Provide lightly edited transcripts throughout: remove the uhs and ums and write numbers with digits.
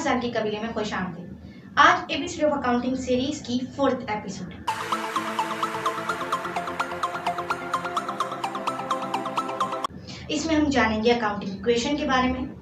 साल की कबीले में खुश आमदीद। आज एबीसीडी ऑफ अकाउंटिंग सीरीज की 4th एपिसोड। इसमें हम जानेंगे अकाउंटिंग इक्वेशन के बारे में,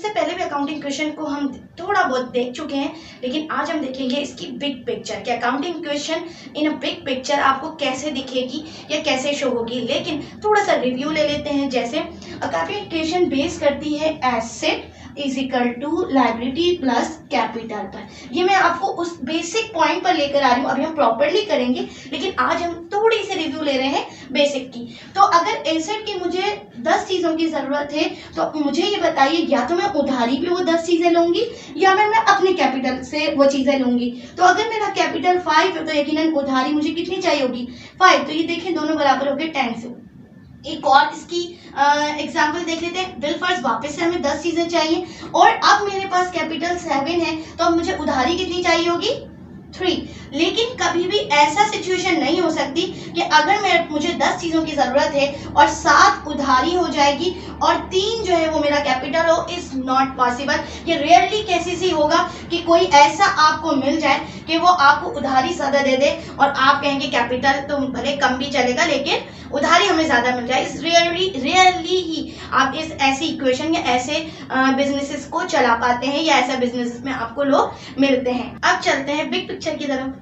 पहले भी अकाउंटिंग इक्वेशन को हम थोड़ा बहुत देख चुके हैं, लेकिन आज हम देखेंगे इसकी बिग पिक्चर कि accounting equation in a big picture आपको कैसे दिखेगी या कैसे शो होगी। लेकिन थोड़ा सा रिव्यू ले लेते हैं। जैसे अकाउंटिंग इक्वेशन बेस करती है asset is equal to liability plus capital पर। ये मैं आपको उस बेसिक पॉइंट पर लेकर आ रही हूँ, अभी हम प्रॉपरली करेंगे, लेकिन आज हम थोड़ी सी रिव्यू ले रहे हैं बेसिक की। तो अगर एसेट की मुझे 10 चीजों की जरूरत है तो मुझे ये बताइए, या तो मैं उधारी पे वो 10 चीजें लूंगी या मैं अपने कैपिटल से वो चीजें लूंगी। तो अगर मेरा कैपिटल 5 है तो यकीनन उधारी मुझे कितनी चाहिए होगी, 5। तो ये देखिए दोनों बराबर हो गए 10 से। एक और इसकी एग्जाम्पल देख लेते हैं। बिल फर्स्ट वापस से हमें 10 चीजें चाहिए और अब मेरे पास कैपिटल 7 है, तो अब मुझे उधारी कितनी चाहिए होगी, 3। लेकिन कभी भी ऐसा सिचुएशन नहीं हो सकती कि अगर मुझे 10 चीजों की जरूरत है और 7 उधारी हो जाएगी और 3 जो है वो मेरा कैपिटल हो। Is not possible. ये रेयरली केसेस ही होगा कि कोई ऐसा आपको मिल जाए कि वो आपको उधारी ज्यादा दे दे और आप कहेंगे कैपिटल तो भले कम भी चलेगा लेकिन उधारी हमें ज्यादा मिल जाए। इस रेयरली ही आप इस ऐसी इक्वेशन या ऐसे बिजनेसेस को चला पाते हैं या ऐसा बिजनेस में आपको लोग मिलते हैं। अब चलते हैं बिग पिक्चर की तरफ।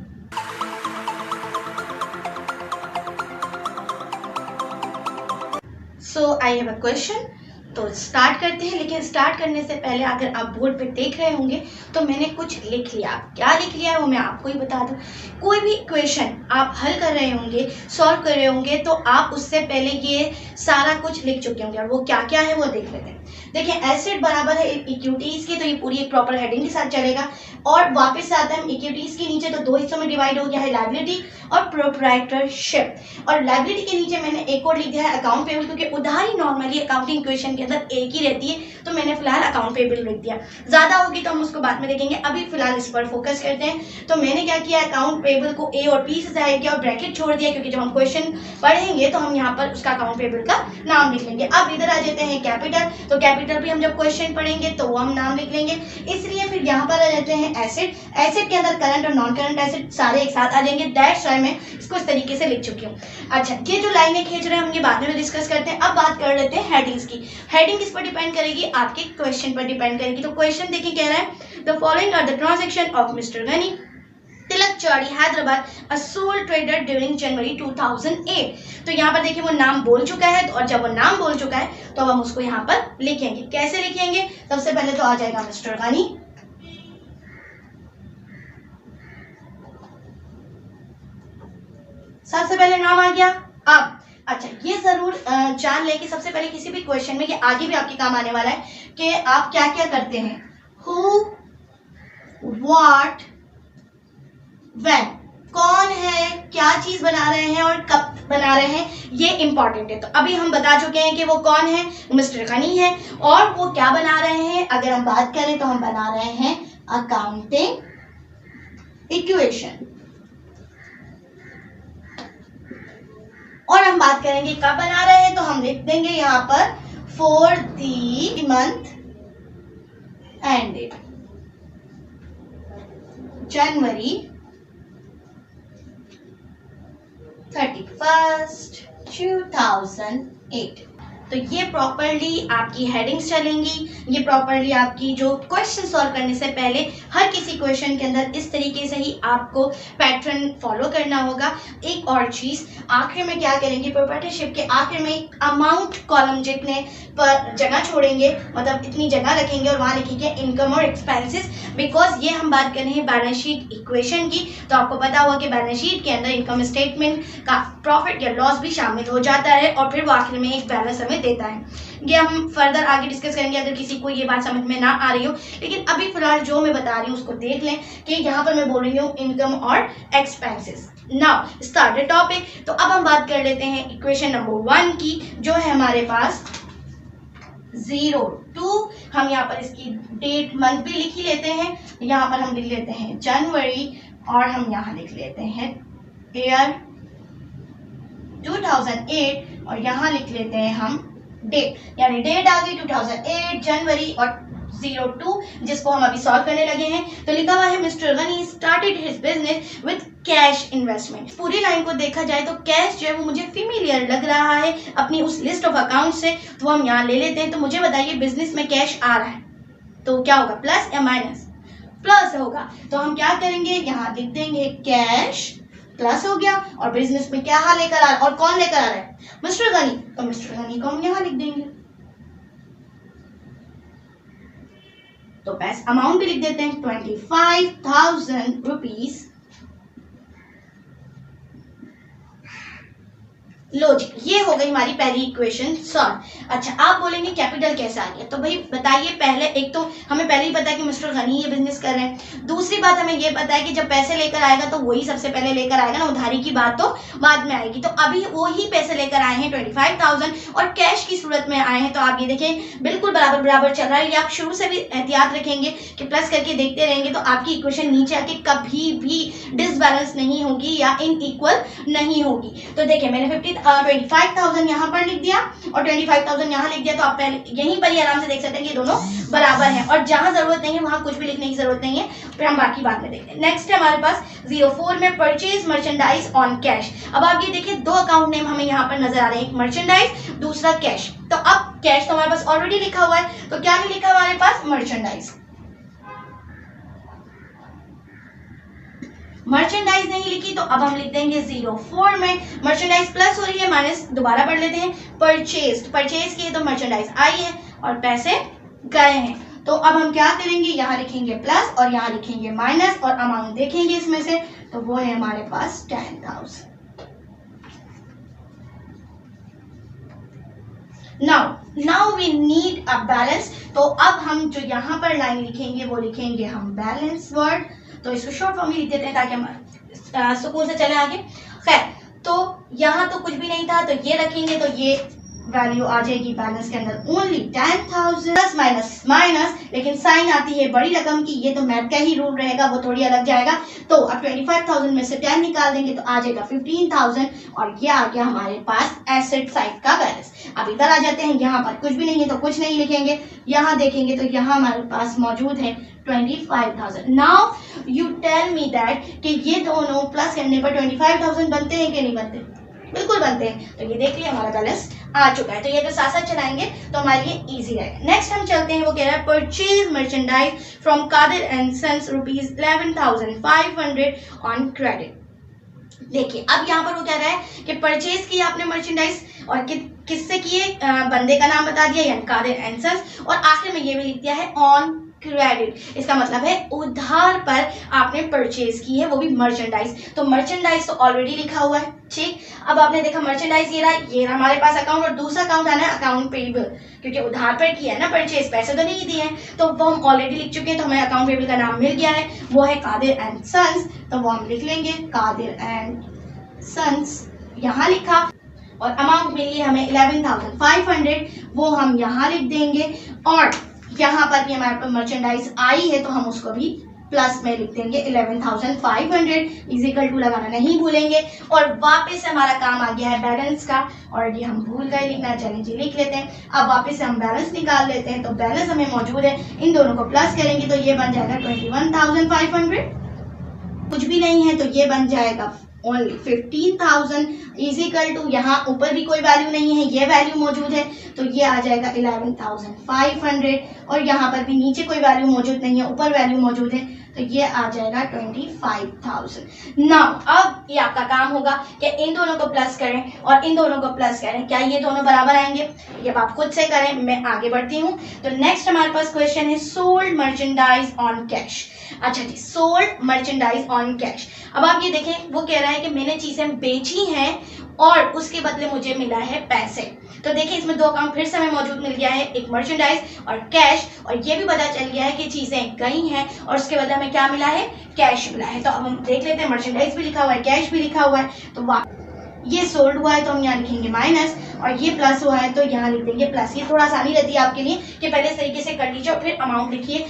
सो आई हैव अ क्वेश्चन, तो स्टार्ट करते हैं। लेकिन स्टार्ट करने से पहले अगर आप बोर्ड पे देख रहे होंगे तो मैंने कुछ लिख लिया। क्या लिख लिया है वो मैं आपको ही बता दूं। कोई भी इक्वेशन आप हल कर रहे होंगे, सॉल्व कर रहे होंगे, तो आप उससे पहले ये सारा कुछ लिख चुके होंगे और वो क्या क्या है वो देख लेते हैं। देखिए एसेट बराबर है इक्विटीज की, तो ये पूरी एक प्रॉपर हेडिंग के साथ चलेगा। और वापस से आता है इक्विटीज के नीचे तो 2 हिस्सों में डिवाइड हो गया है, लायबिलिटी और प्रोप्राइटरशिप। और लायबिलिटी के नीचे मैंने एक और लिख दिया है अकाउंट पेबल, क्योंकि उधारी नॉर्मली अकाउंटिंग इक्वेशन के अंदर एक ही रहती है, तो मैंने फिलहाल अकाउंट पेबल लिख दिया। ज्यादा होगी तो हम उसको बाद में देखेंगे, अभी फिलहाल इस पर फोकस करते हैं। तो मैंने क्या किया, अकाउंट पेबल को ए और पी से जाहिर किया और ब्रैकेट छोड़ दिया, क्योंकि जब हम क्वेश्चन पढ़ेंगे तो हम यहाँ पर उसका अकाउंट पेबल का नाम लिख लेंगे। अब इधर आ जाते हैं कैपिटल, तो कैपिटल भी हम जब क्वेश्चन पढ़ेंगे तो वो हम नाम लिख लेंगे। इसलिए फिर यहाँ पर आ जाते हैं एसेट। एसेट के अंदर करंट और नॉन करंट एसेट सारे एक साथ आ जाएंगे। दैट्स व्हाई मैं इसको इस तरीके से लिख चुकी हूँ। अच्छा, ये जो लाइनें खींच रहे हैं हम ये बाद में डिस्कस करते हैं। अब बात कर लेते हैं हेडिंग्स की। हेडिंग किस पर डिपेंड करेगी, आपके क्वेश्चन पर डिपेंड करेगी। तो क्वेश्चन देखिए कह रहा है the following are the transaction of mister Gani Tilakchari Hyderabad a sole trader during January 2008। तो यहाँ पर देखिए वो नाम बोल चुका है, और जब वो नाम बोल चुका है तो हम उसको यहाँ पर लिखेंगे। कैसे लिखेंगे, सबसे पहले तो आ जाएगा मिस्टर गनी, सबसे पहले नाम आ गया। अब अच्छा ये जरूर जान ले कि सबसे पहले किसी भी क्वेश्चन में, ये आगे भी आपके काम आने वाला है, कि आप क्या क्या करते हैं। हु, व्हाट, व्हेन, कौन है, क्या चीज बना रहे हैं और कब बना रहे हैं, ये इंपॉर्टेंट है। तो अभी हम बता चुके हैं कि वो कौन है, मिस्टर गनी है, और वो क्या बना रहे हैं। अगर हम बात करें तो हम बना रहे हैं अकाउंटिंग इक्वेशन, और हम बात करेंगे कब बना रहे हैं तो हम लिख देंगे यहाँ पर for the month ended January 31st 2008। तो ये प्रॉपरली आपकी हेडिंग्स चलेंगी। ये प्रॉपरली आपकी जो क्वेश्चन सॉल्व करने से पहले हर किसी क्वेश्चन के अंदर इस तरीके से ही आपको पैटर्न फॉलो करना होगा। एक और चीज आखिर में क्या करेंगे, प्रोप्राइटरशिप के आखिर में एक अमाउंट कॉलम जितने पर जगह छोड़ेंगे, मतलब इतनी जगह रखेंगे और वहां लिखेंगे इनकम और एक्सपेंसेस। बिकॉज ये हम बात कर रहे हैं बैलेंस शीट इक्वेशन की, तो आपको पता होगा कि बैलेंस शीट के अंदर इनकम स्टेटमेंट का प्रॉफिट या लॉस भी शामिल हो जाता है और फिर वो आखिर में एक बैलेंस हमें देता है। ये हम फर्दर आगे डिस्कस करेंगे अगर किसी को ये बात समझ में ना आ रही हो। लेकिन अभी फिलहाल जो मैं बता रही हूँ उसको देख लें कि यहाँ पर मैं बोल रही हूँ इनकम और expenses. Now start the topic. तो अब हम बात कर लेते हैं इक्वेशन नंबर 1 की, जो है हमारे पास 02। हम यहाँ पर इसकी डेट मंथ भी लिख ही लेते हैं। यहाँ पर हम लिख लेते हैं जनवरी और हम यहाँ लिख लेते हैं ईयर 2008 और यहाँ लिख लेते हैं हम डेट, यानी डेट आ गई 2008 जनवरी और 02, जिसको हम अभी सॉल्व करने लगे हैं। तो लिखा हुआ है mister Ghani started his business with cash investment. पूरी लाइन को देखा जाए तो कैश जो है वो मुझे फेमिलियर लग रहा है अपनी उस लिस्ट ऑफ अकाउंट से, तो हम यहाँ ले लेते हैं। तो मुझे बताइए बिजनेस में कैश आ रहा है तो क्या होगा, प्लस या माइनस? प्लस होगा। तो हम क्या करेंगे, यहाँ लिख देंगे कैश प्लस हो गया, और बिजनेस में क्या लेकर आ रहा है और कौन लेकर आ रहा है, मिस्टर गनी। तो मिस्टर गनी को हम यहाँ लिख देंगे। तो पैसा अमाउंट भी लिख देते हैं 25,000 रुपीज। लॉजिक, ये हो गई हमारी पहली इक्वेशन सॉल्व। अच्छा, आप बोलेंगे कैपिटल कैसे आ गया? तो भाई बताइए, पहले एक तो हमें पहले ही पता है कि मिस्टर गनी ये बिजनेस कर रहे हैं। दूसरी बात हमें ये पता है कि जब पैसे लेकर आएगा तो वही सबसे पहले लेकर आएगा ना, उधारी की बात तो बाद में आएगी। तो अभी वही पैसे लेकर आए हैं 25,000 और कैश की सूरत में आए हैं। तो आप ये देखें बिल्कुल बराबर बराबर चल रहा है। ये आप शुरू से भी एहतियात रखेंगे कि प्लस करके देखते रहेंगे तो आपकी इक्वेशन नीचे आके कभी भी डिसबैलेंस नहीं होगी या इनइक्वल नहीं होगी। तो देखिए मैंने 25,000 यहाँ पर लिख दिया और 25,000 यहाँ लिख दिया। तो आप पहले यहीं पर ही आराम से देख सकते हैं कि दोनों बराबर हैं, और जहां जरूरत नहीं है वहां कुछ भी लिखने की जरूरत नहीं है। फिर हम बाकी बात में देखते हैं। नेक्स्ट है हमारे पास 04 में परचेज मर्चेंडाइज ऑन कैश। अब आप ये देखिए दो अकाउंट नेम हमें यहाँ पर नजर आ रहे हैं, एक मर्चेंडाइज दूसरा कैश। तो अब कैश तो हमारे पास ऑलरेडी लिखा हुआ है, तो क्या नहीं लिखा हमारे पास, मर्चेंडाइज। मर्चेंडाइज नहीं लिखी तो अब हम लिख देंगे 04 में मर्चेंडाइज प्लस हो रही है माइनस, दोबारा पढ़ लेते हैं, परचेज। परचेज किए तो मर्चेंडाइज आई है और पैसे गए हैं। तो अब हम क्या करेंगे, यहाँ लिखेंगे प्लस और यहाँ लिखेंगे माइनस और अमाउंट देखेंगे इसमें से, तो वो है हमारे पास 10,000। Now we need a balance. तो अब हम जो यहाँ पर लाइन लिखेंगे वो लिखेंगे हम बैलेंस वर्ड। तो इसको शॉर्ट फॉर्म में लिख देते हैं ताकि हम सुकून से चले आगे। खैर, तो यहाँ तो कुछ भी नहीं था, तो ये रखेंगे तो ये वैल्यू आ जाएगी बैलेंस के अंदर ओनली 10,000 प्लस माइनस माइनस, लेकिन साइन आती है बड़ी रकम की, ये तो मैथ का ही रूल रहेगा, वो थोड़ी अलग जाएगा। तो अब 25,000 में से 10 निकाल देंगे तो आ जाएगा 15,000 और ये आ गया हमारे पास एसेट साइड का बैलेंस। अब इधर आ जाते हैं, यहाँ पर कुछ भी नहीं है तो कुछ नहीं लिखेंगे, यहाँ देखेंगे तो यहाँ हमारे पास मौजूद है 25,000। Now you tell me that कि ये दोनों प्लस करने पर 25,000 बनते हैं कि नहीं बनते? बिल्कुल बनते हैं। तो ये देख लिया हमारा बैलेंस आ चुका है। तो ये अगर साथ साथ चलाएंगे तो हमारे लिए इजी रहेगा। नेक्स्ट हम चलते हैं, वो कह रहा है purchase merchandise from Qadir and sons rupees 11,500 on credit. देखिए अब यहाँ पर वो कह रहा है कि परचेज किया आपने मर्चेंडाइज और किससे किए, बंदे का नाम बता दिया यानी कादिर एंड सन्स, और आखिर में ये भी लिख दिया है ऑन क्रेडिट। इसका मतलब है उधार पर आपने परचेज की है, वो भी मर्चेंडाइज। तो मर्चेंडाइज तो ऑलरेडी लिखा हुआ है, ठीक। अब आपने देखा मर्चेंडाइज ये रहा हमारे पास अकाउंट, और दूसरा अकाउंट आना है अकाउंट पेबल, क्योंकि उधार पर किया है ना परचेज, पैसे तो नहीं दिए हैं, तो वो हम ऑलरेडी लिख चुके हैं। तो हमें अकाउंट पेबल का नाम मिल गया है, वो है कादिर एंड सन्स। तो वो हम लिख लेंगे कादिर एंड सन्स, यहाँ लिखा, और अमाउंट मिली हमें 11,500, वो हम यहाँ लिख देंगे। और यहाँ पर भी हमारे पास मर्चेंडाइज आई है तो हम उसको भी प्लस में लिख देंगे 11,500 इजिकल टू लगाना नहीं भूलेंगे। और वापस से हमारा काम आ गया है बैलेंस का, और ये हम भूल गए लिखना, चलिए जी लिख लेते हैं। अब वापस से हम बैलेंस निकाल लेते हैं। तो बैलेंस हमें मौजूद है, इन दोनों को प्लस करेंगे तो ये बन जाएगा 21,500, कुछ भी नहीं है तो ये बन जाएगा ओनली 15,000 इजिकल टू, यहाँ ऊपर भी कोई वैल्यू नहीं है, ये वैल्यू मौजूद है तो ये आ जाएगा 11,500, और यहाँ पर भी नीचे कोई वैल्यू मौजूद नहीं है, ऊपर वैल्यू मौजूद है तो ये आ जाएगा 25,000। नाउ अब ये आपका काम होगा कि इन दोनों को प्लस करें और इन दोनों को प्लस करें। क्या ये दोनों बराबर आएंगे? ये आप खुद से करें, मैं आगे बढ़ती हूँ। तो नेक्स्ट हमारे पास क्वेश्चन है सोल्ड मर्चेंडाइज ऑन कैश। अच्छा जी, सोल्ड मर्चेंडाइज ऑन कैश। अब आप ये देखें, वो कह रहा है कि मैंने चीजें बेची हैं और उसके बदले मुझे मिला है पैसे। तो देखिए इसमें दो अकाउंट फिर से हमें मौजूद मिल गया है, एक मर्चेंडाइज और कैश, और ये भी पता चल गया है कि चीजें गई हैं और उसके बदले हमें क्या मिला है, कैश मिला है। तो अब हम देख लेते हैं, मर्चेंडाइज भी लिखा हुआ है, कैश भी लिखा हुआ है, तो ये सोल्ड हुआ है तो हम यहाँ लिखेंगे माइनस, और ये प्लस हुआ है तो यहाँ लिख देंगे प्लस। ये थोड़ा आसानी रहती है आपके लिए कि पहले इस तरीके से कर लीजिए और फिर अमाउंट लिखिए।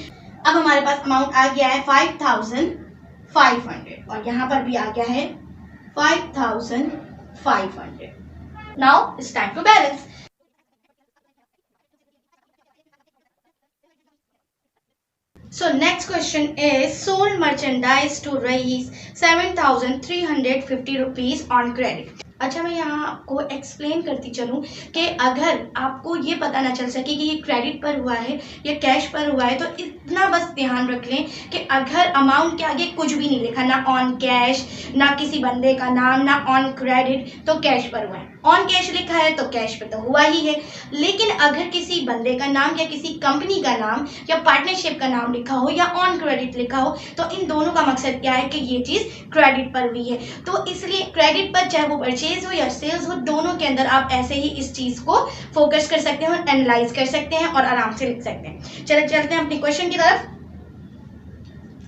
अब हमारे पास अमाउंट आ गया है 5,500 और यहाँ पर भी आ गया है 5,500। Now it's time to balance. So next question is sold merchandise to Rais 7,350 rupees on credit. अच्छा, मैं यहाँ आपको एक्सप्लेन करती चलूँ कि अगर आपको ये पता ना चल सके कि ये क्रेडिट पर हुआ है या कैश पर हुआ है, तो इतना बस ध्यान रख लें कि अगर अमाउंट के आगे कुछ भी नहीं लिखा, ना ऑन कैश, ना किसी बंदे का नाम, ना ऑन क्रेडिट, तो कैश पर हुआ है। ऑन कैश लिखा है तो कैश पे तो हुआ ही है। लेकिन अगर किसी बंदे का नाम या किसी कंपनी का नाम या पार्टनरशिप का नाम लिखा हो या ऑन क्रेडिट लिखा हो, तो इन दोनों का मकसद क्या है कि ये चीज़ क्रेडिट पर हुई है। तो इसलिए क्रेडिट पर चाहे वो परचेज हो या सेल्स हो, दोनों के अंदर आप ऐसे ही इस चीज़ को फोकस कर सकते हैं, एनालाइज कर सकते हैं और आराम से लिख सकते हैं। चलो चलते हैं अपने क्वेश्चन की तरफ।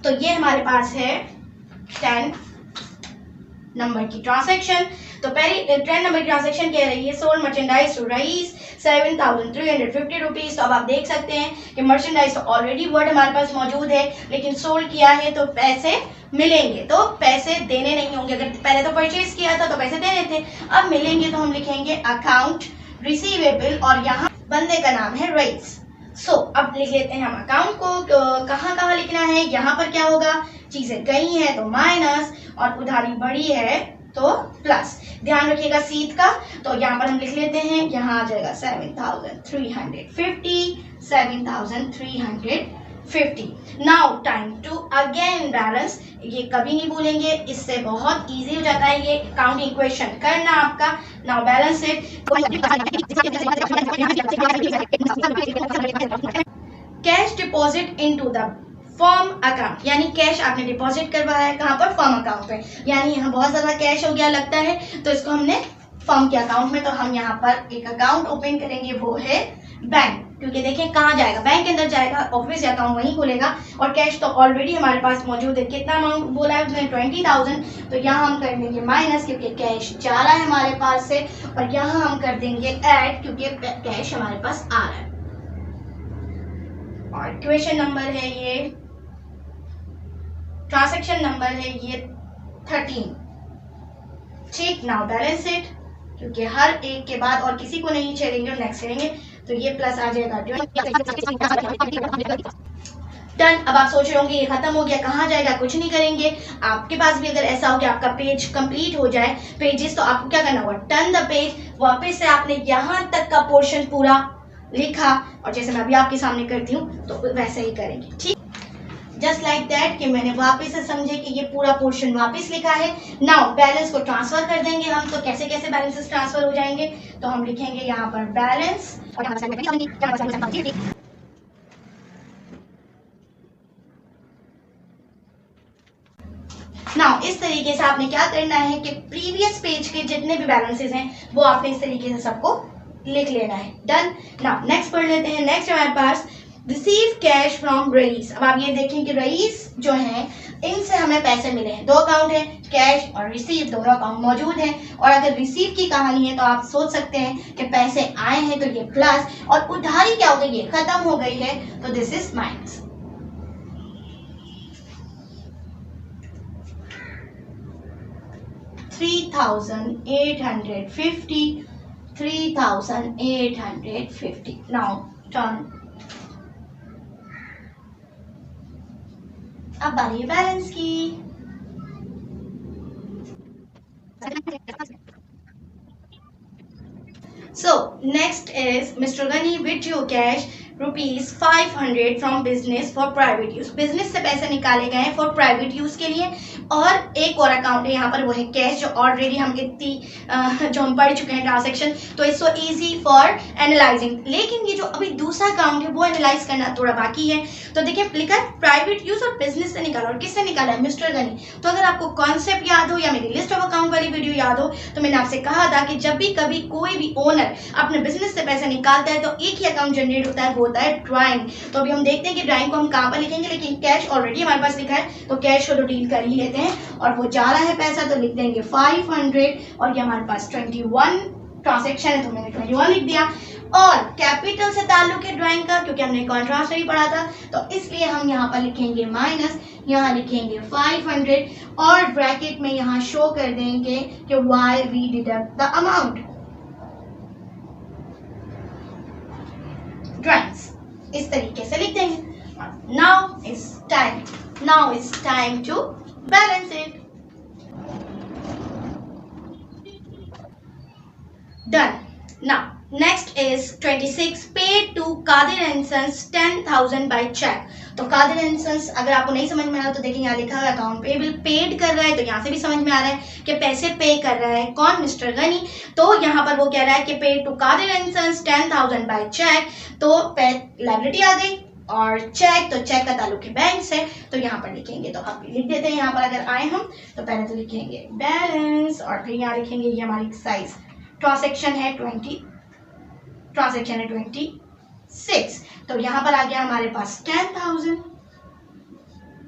तो ये हमारे पास है 10 नंबर की ट्रांजैक्शन। तो पहली 10 नंबर की ट्रांजैक्शन कह रही है sold merchandise to Rais 7,350 rupees. तो अब आप देख सकते हैं कि मर्चेंडाइज तो ऑलरेडी वर्ड हमारे पास मौजूद है, लेकिन सोल्ड किया है तो पैसे मिलेंगे, तो पैसे देने नहीं होंगे। अगर पहले तो परचेज किया था तो पैसे देने थे, अब मिलेंगे तो हम लिखेंगे अकाउंट रिसीवेबल और यहाँ बंदे का नाम है रईस। सो अब लिख लेते हैं हम अकाउंट को। कहाँ कहाँ लिखना है, यहाँ पर क्या होगा, चीजें गई हैं तो माइनस और उधारी बढ़ी है तो प्लस। ध्यान रखिएगा सीध का, तो यहाँ पर हम लिख लेते हैं, यहाँ आ जाएगा 7,350। Now time to again balance. ये कभी नहीं भूलेंगे, इससे बहुत इजी हो जाता है ये अकाउंटिंग इक्वेशन करना आपका। Now balance it. Cash deposit into the firm account, यानी कैश आपने डिपॉजिट करवाया है कहाँ पर, फर्म अकाउंट पे। यानी यहाँ बहुत ज्यादा कैश हो गया लगता है, तो इसको हमने फर्म के अकाउंट में, तो हम यहाँ पर एक अकाउंट ओपन करेंगे, वो है बैंक। क्योंकि देखें कहाँ जाएगा, बैंक के अंदर जाएगा, ऑफिस अकाउंट वहीं खुलेगा और कैश तो ऑलरेडी हमारे पास मौजूद है। कितना अमाउंट बोला है उसने, 20,000। तो यहाँ हम कर देंगे माइनस क्योंकि कैश जा रहा है हमारे पास से, और यहाँ हम कर देंगे ऐड क्योंकि कैश हमारे पास आ रहा है। और इक्वेशन नंबर है ये, ट्रांजैक्शन नंबर है ये 13। ठीक, नाउ बैलेंस इट, क्योंकि हर एक के बाद और किसी को नहीं छेड़ेंगे और नेक्स्ट करेंगे, तो ये प्लस आ जाएगा। डन। अब आप सोच रहे होंगे ये खत्म हो गया, कहाँ जाएगा, कुछ नहीं करेंगे। आपके पास भी अगर ऐसा हो कि आपका पेज कंप्लीट हो जाए, पेजेस, तो आपको क्या करना होगा, टर्न द पेज। वापस से आपने यहाँ तक का पोर्शन पूरा लिखा, और जैसे मैं अभी आपके सामने करती हूँ तो वैसे ही करेंगे। ठीक, जस्ट लाइक दैट कि मैंने वापस से समझे कि ये पूरा पोर्शन वापस लिखा है। नाउ बैलेंस को ट्रांसफर कर देंगे हम। तो कैसे कैसे बैलेंसेस ट्रांसफर हो जाएंगे, तो हम लिखेंगे यहाँ पर बैलेंस और नाउ इस तरीके से आपने क्या करना है कि प्रीवियस पेज के जितने भी बैलेंसेस हैं वो आपने इस तरीके से सबको लिख लेना है। डन। नाउ नेक्स्ट पढ़ लेते हैं। नेक्स्ट हमारे पास रिसीव कैश फ्रॉम रईस। अब आप ये देखें कि रईस जो है इनसे हमें पैसे मिले हैं, दो अकाउंट है, कैश और रिसीव, दोनों अकाउंट मौजूद हैं। और अगर रिसीव की कहानी है तो आप सोच सकते हैं कि पैसे आए हैं तो ये प्लस, और उधारी क्या हो गई है, खत्म हो गई है, तो this is minus. $3,850 now turn. अब बारी है बैलेंस की। So next is Mr. Ghani withdrew cash ₹500 from business for private use. Business से पैसे निकाले गए हैं फॉर प्राइवेट यूज के लिए। और एक और अकाउंट है यहाँ पर, वो है कैश, जो ऑलरेडी हम जो हम पढ़ चुके हैं ट्रांजैक्शन, तो it's so easy for analysing. लेकिन ये जो अभी दूसरा अकाउंट है वो एनालाइज करना थोड़ा बाकी है। तो देखिए लिखा है प्राइवेट यूज और बिजनेस से निकाला, और किससे निकाला है, मिस्टर गनी। तो अगर आपको कॉन्सेप्ट याद हो या मेरी लिस्ट ऑफ अकाउंट वाली वीडियो याद हो, तो मैंने आपसे कहा था कि जब भी कभी कोई भी ओनर अपने बिजनेस से पैसे निकालता है तो एक ही अकाउंट जनरेट होता है, होता है ड्राइंग। तो अभी हम देखते हैं कि ड्राइंग को हम कहाँ पर लिखेंगे, लेकिन कैश ऑलरेडी हमारे पास लिखा है तो कैश को तो डील कर ही लेते हैं। और वो जा रहा है पैसा, तो लिख देंगे 500, और ये हमारे पास 21 ट्रांजैक्शन है तो मैंने 21 लिख दिया। और कैपिटल से ताल्लुक है ड्राइंग का, क्योंकि हमने कॉन्ट्रास्ट ही पढ़ा था, तो इसलिए हम यहाँ पर लिखेंगे माइनस, यहाँ लिखेंगे 500, और ब्रैकेट में यहाँ शो कर देंगे कि why we deduct the amount. Drawings इस तरीके से लिख देंगे। Now is time to balance it. Done. Now next is 26 paid to Kadir and Sons 10,000 by check. तो कादिर एंड सन्स अगर आपको नहीं समझ में आ रहा तो देखिए यहाँ लिखा है अकाउंट पेबल पेड कर रहा है, तो यहाँ से भी समझ में आ रहा है कि पैसे पे कर रहा है कौन, मिस्टर गनी। तो यहाँ पर वो कह रहा है कि paid to Qadir and sons 10,000 by cheque, तो लायबिलिटी आ गई और चेक, तो चेक का ताल्लुक है बैंक से, तो यहाँ पर लिखेंगे। तो अब लिख देते हैं यहाँ पर, अगर आए हम तो पहले तो लिखेंगे बैलेंस और फिर यहाँ लिखेंगे ये हमारी साइज ट्रांसैक्शन है 26, तो यहाँ पर आ गया हमारे पास 10,000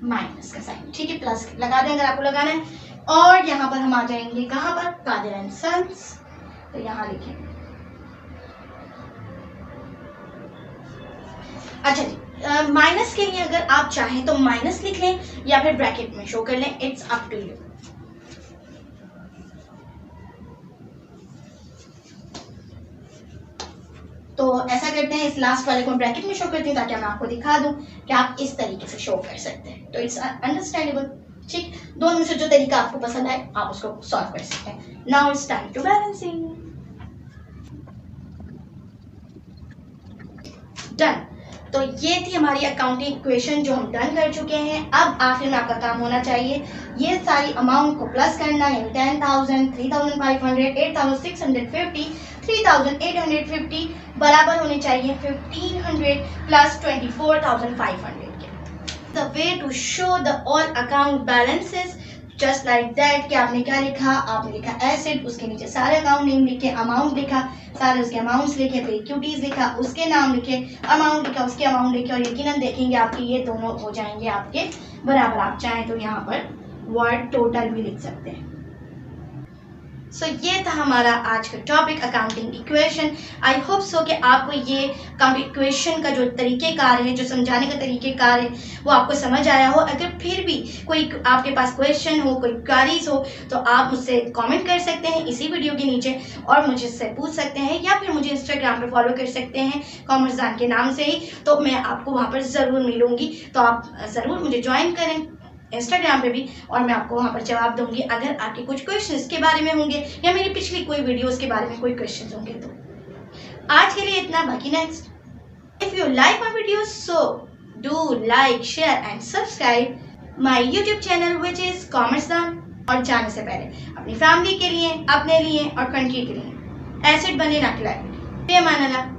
माइनस का साइन, ठीक है, प्लस लगा दें अगर आपको लगाना है। और यहाँ पर हम आ जाएंगे कहाँ पर, कादिर एंड सन्स, तो यहाँ लिखेंगे। अच्छा जी, माइनस के लिए अगर आप चाहें तो माइनस लिख लें या फिर ब्रैकेट में शो कर लें, इट्स अप टू यू। तो ऐसा करते हैं, इस लास्ट वाले को ब्रैकेट में शो करती हूँ ताकि मैं आपको दिखा दूं कि आप इस तरीके से शो कर सकते हैं। तो इट्स अंडरस्टैंडेबल, ठीक। दोनों में से जो तरीका आपको पसंद आए आप उसको सॉल्व कर सकते हैं। Now it's time to balancing. Done. तो ये थी हमारी अकाउंटिंग इक्वेशन जो हम डन कर चुके हैं। अब आखिर में आपका काम होना चाहिए ये सारी अमाउंट को प्लस करना, यानी 10,000, 3,500, 8,650, 3,850 बराबर होने चाहिए 1,500 प्लस 24,500 के। The way to show the all account balances just like that कि आपने क्या लिखा, आपने लिखा एसेट, उसके नीचे सारे अकाउंट नेम लिखे, अमाउंट लिखा, सारे उसके अमाउंट्स लिखे, फिर इक्विटीज लिखा, उसके नाम लिखे, अमाउंट लिखा, उसके अमाउंट लिखे, और यकीनन देखेंगे आपके ये दोनों हो जाएंगे आपके बराबर। आप चाहें तो यहाँ पर वर्ड टोटल भी लिख सकते हैं। सो ये था हमारा आज का topic accounting equation. I hope so कि आपको ये अकाउंटिंग इक्वेशन का जो तरीक़ेकार है, जो समझाने का तरीक़ेकार है, वो आपको समझ आया हो। अगर फिर भी कोई आपके पास क्वेश्चन हो, कोई क्वेरीज हो, तो आप मुझसे कमेंट कर सकते हैं इसी वीडियो के नीचे और मुझसे पूछ सकते हैं, या फिर मुझे इंस्टाग्राम पे फॉलो कर सकते हैं कॉमर्सदान के नाम से ही, तो मैं आपको वहाँ पर ज़रूर मिलूँगी। तो आप ज़रूर मुझे ज्वाइन करें इंस्टाग्राम पे भी, और मैं आपको वहाँ पर जवाब दूंगी अगर आपके कुछ क्वेश्चंस के बारे में होंगे या मेरी पिछली कोई वीडियोस के बारे में कोई क्वेश्चंस होंगे। तो आज के लिए इतना, बाकी next. If you like my videos so do like, share and subscribe my YouTube channel which is Commercedaan. और जाने से पहले अपनी फैमिली के लिए, अपने लिए और कंट्री के लिए एसेट बने ना कि लायबिलिटी।